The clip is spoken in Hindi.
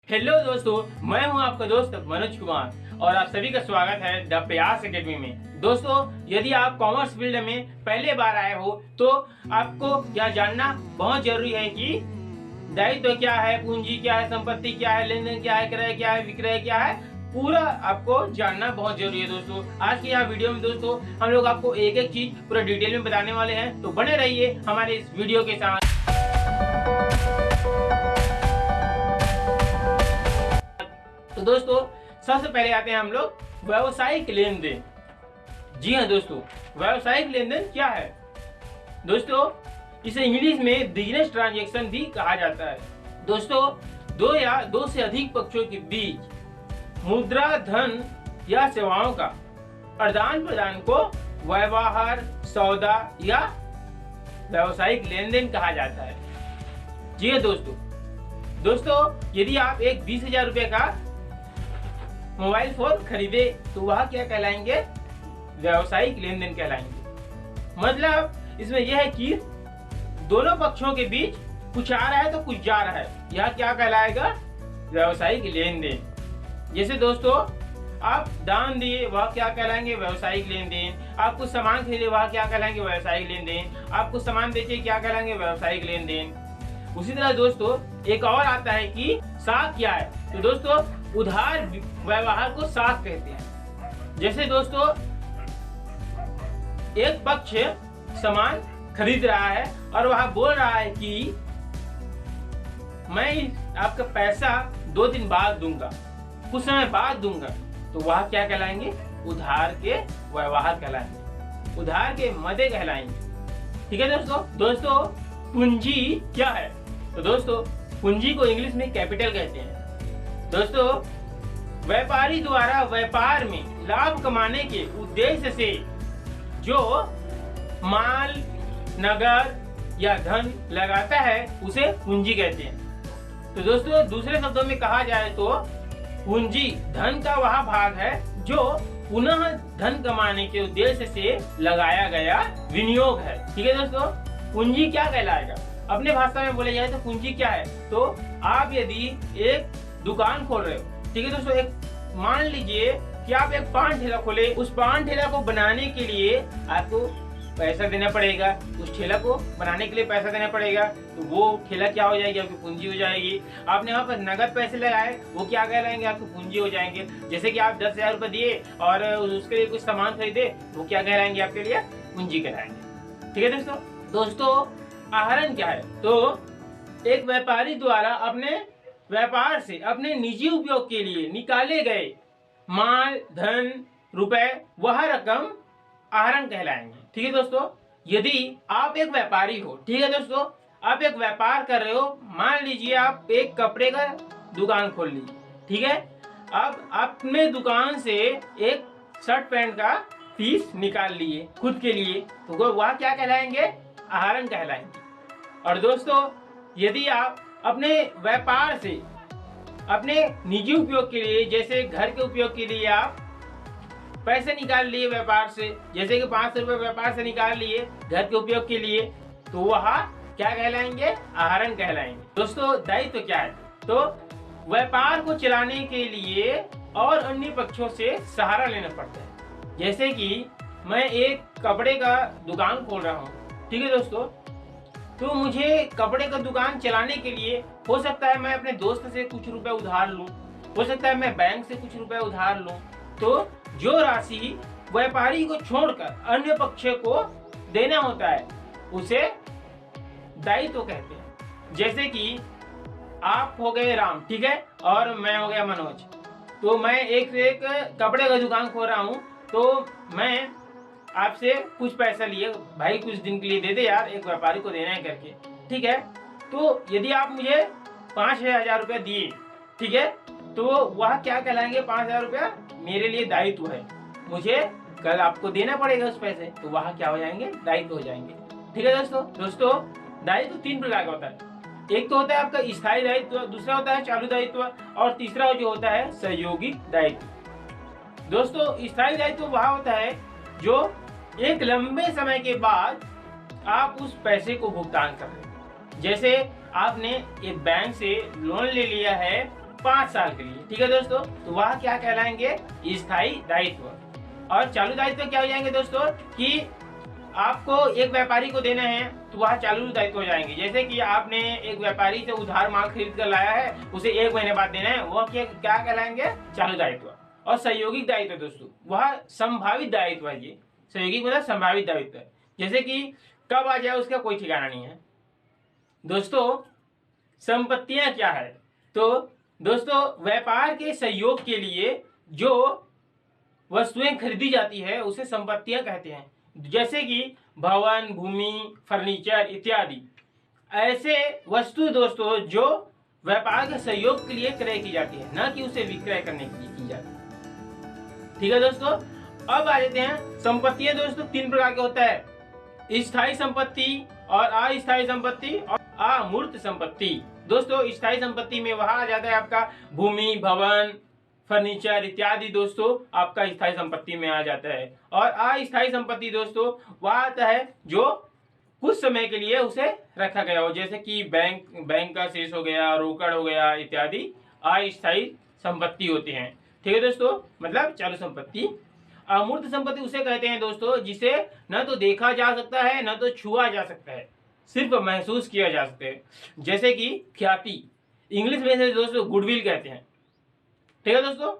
हेलो दोस्तों, मैं हूं आपका दोस्त मनोज कुमार और आप सभी का स्वागत है द प्रयास एकेडमी में। दोस्तों, यदि आप कॉमर्स फील्ड में पहले बार आए हो तो आपको यह जानना बहुत जरूरी है कि दायित्व क्या है, पूंजी क्या है, संपत्ति क्या है, लेन देन क्या है, क्रय क्या है, विक्रय क्या है, पूरा आपको जानना बहुत जरूरी है। दोस्तों, आज की यह वीडियो में दोस्तों हम लोग आपको एक एक चीज पूरा डिटेल में बताने वाले हैं, तो बने रहिए हमारे इस वीडियो के साथ। तो दोस्तों, सबसे पहले आते हैं हम लोग व्यावसायिक लेन देन। जी हाँ दोस्तों, व्यावसायिक लेन देन क्या है? दोस्तों, इसे इंग्लिश में बिजनेस ट्रांजैक्शन भी कहा जाता है। दोस्तों, दो या दो से अधिक पक्षों के बीच मुद्रा, धन या सेवाओं का आदान प्रदान को व्यवहार, सौदा या व्यावसायिक लेन देन कहा जाता है। जी हाँ दोस्तों, यदि आप एक 20,000 रुपए का मोबाइल फोन खरीदे तो वह क्या कहलाएंगे? व्यावसायिक लेन देन कहलाएंगे। मतलब इसमें यह है कि दोनों पक्षों के बीच कुछ आ रहा है तो कुछ जा रहा है, यह क्या कहलाएगा? व्यावसायिक लेन देन। जैसे दोस्तों, आप दान दिए, वह क्या कहलाएंगे? व्यावसायिक लेन देन। आप कुछ सामान खरीदे, वह क्या कहलाएंगे? व्यावसायिक लेन देन। आप कुछ सामान बेचे, क्या कहलाएंगे? व्यावसायिक लेन देन। उसी तरह दोस्तों, एक और आता है कि साख क्या है? तो दोस्तों, उधार व्यवहार को साख कहते हैं। जैसे दोस्तों, एक पक्ष सामान खरीद रहा है और वह बोल रहा है कि मैं आपका पैसा 2 दिन बाद दूंगा, कुछ समय बाद दूंगा, तो वह क्या कहलाएंगे? उधार के व्यवहार कहलाएंगे, उधार के मदे कहलाएंगे। ठीक है दोस्तों, पूंजी क्या है? तो दोस्तों, पूंजी को इंग्लिश में कैपिटल कहते हैं। दोस्तों, व्यापारी द्वारा व्यापार में लाभ कमाने के उद्देश्य से जो माल, नगद या धन लगाता है उसे पूंजी कहते हैं। तो दोस्तों, दूसरे शब्दों में कहा जाए तो पूंजी धन का वह भाग है जो पुनः धन कमाने के उद्देश्य से लगाया गया विनियोग है। ठीक है दोस्तों, पूंजी क्या कहलाएगा? अपने भाषा में बोले जाए तो पूंजी क्या है? तो आप यदि एक दुकान खोल रहे हो, ठीक है दोस्तों, एक मान लीजिए कि आप एक पान ठेला खोले, उस पान ठेला को बनाने के लिए आपको पैसा देना पड़ेगा, उस ठेला को बनाने के लिए पैसा देना पड़ेगा, तो वो ठेला क्या हो जाएगी? आपकी पूंजी हो जाएगी। आपने वहाँ पर नगद पैसे लगाए, वो क्या कहलाएंगे? आपको पूंजी हो जाएंगे। जैसे कि आप 10,000 रुपए दिए और उसके लिए कुछ सामान खरीदे, वो क्या कहलाएंगे? आपके लिए पूंजी कहलाएंगे। ठीक है दोस्तों, आहरण क्या है? तो एक व्यापारी द्वारा अपने व्यापार से अपने निजी उपयोग के लिए निकाले गए माल, धन, रुपए, वह रकम आहरण कहलाएंगे। ठीक है दोस्तों, यदि आप एक व्यापारी हो, ठीक है दोस्तों, आप एक व्यापार कर रहे हो, मान लीजिए आप एक कपड़े का दुकान खोल लीजिए, ठीक है। अब अपने दुकान से एक शर्ट पैंट का पीस निकाल लिए खुद के लिए, तो वह क्या कहलाएंगे? आहरण कहलाएंगे। और दोस्तों, यदि आप अपने व्यापार से अपने निजी उपयोग के लिए, जैसे घर के उपयोग के लिए आप पैसे निकाल लिए व्यापार से, जैसे कि 500 रुपए व्यापार से निकाल लिए घर के उपयोग के लिए, तो वह क्या कहलाएंगे? आहरण कहलाएंगे। दोस्तों, दायित्व क्या है? तो व्यापार को चलाने के लिए और अन्य पक्षों से सहारा लेना पड़ता है। जैसे कि मैं एक कपड़े का दुकान खोल रहा हूँ, ठीक है दोस्तों, तो मुझे कपड़े का दुकान चलाने के लिए हो सकता है मैं अपने दोस्त से कुछ रुपए उधार लूं, हो सकता है मैं बैंक से कुछ रुपए उधार लूं, तो जो राशि व्यापारी को छोड़कर अन्य पक्ष को देना होता है उसे दायित्व कहते हैं। जैसे कि आप हो गए राम, ठीक है, और मैं हो गया मनोज, तो मैं एक से एक कपड़े का दुकान खोल रहा हूँ, तो मैं आपसे कुछ पैसा लिए, भाई कुछ दिन के लिए दे दे यार, एक व्यापारी को देना है करके, ठीक है। तो यदि आप मुझे 5,000 रुपया दिए, ठीक है, तो वह क्या कहलाएंगे? 5,000 रुपया मेरे लिए दायित्व है, मुझे कल आपको देना पड़ेगा उस पैसे, तो वह क्या हो जाएंगे? दायित्व हो जाएंगे। ठीक है दोस्तों, दायित्व 3 प्रकार का होता है। एक तो होता है आपका स्थायी दायित्व, दूसरा होता है चालू दायित्व, और तीसरा जो होता है सहयोगी दायित्व। दोस्तों, स्थायी दायित्व वह होता है जो एक लंबे समय के बाद आप उस पैसे को भुगतान कर रहे हैं। जैसे आपने एक बैंक से लोन ले लिया है 5 साल के लिए। ठीक है दोस्तों, तो वह क्या कहलाएंगे? स्थायी दायित्व। और चालू दायित्व क्या हो जाएंगे दोस्तों कि आपको एक व्यापारी को देना है तो वह चालू दायित्व हो जाएंगे। जैसे कि आपने एक व्यापारी से उधार माल खरीद कर लाया है, उसे 1 महीने बाद देना है, वह क्या कहलाएंगे? चालू दायित्व। और सहयोगिक दायित्व दोस्तों, वह संभावित दायित्व है। ये सहयोगिक मतलब संभावित दायित्व है, जैसे कि कब आ जाए उसका कोई ठिकाना नहीं है। दोस्तों संपत्तियां क्या है? तो दोस्तों व्यापार के सहयोग के लिए जो वस्तुएं खरीदी जाती है उसे संपत्तियां कहते हैं। जैसे कि भवन, भूमि, फर्नीचर इत्यादि ऐसे वस्तु दोस्तों जो व्यापार के सहयोग के लिए क्रय की जाती है, न कि उसे विक्रय करने के लिए की जाती है। ठीक है दोस्तों, अब आ जाते हैं संपत्तियां दोस्तों 3 प्रकार के होता है, स्थायी संपत्ति और अस्थायी संपत्ति और अमूर्त संपत्ति। दोस्तों स्थायी संपत्ति में वह आ जाता है आपका भूमि, भवन, फर्नीचर इत्यादि दोस्तों आपका स्थायी संपत्ति में आ जाता है। और अस्थायी संपत्ति दोस्तों वह आता है जो कुछ समय के लिए उसे रखा गया हो, जैसे कि बैंक का शेष हो गया, रोकड़ हो गया इत्यादि अस्थायी संपत्ति होते हैं। ठीक है दोस्तों, मतलब चालू संपत्ति। अमूर्त संपत्ति उसे कहते हैं दोस्तों जिसे न तो देखा जा सकता है न तो छुआ जा सकता है, सिर्फ महसूस किया जा सकता है, जैसे कि ख्याति, इंग्लिश में से दोस्तों गुडविल कहते हैं। ठीक है दोस्तों।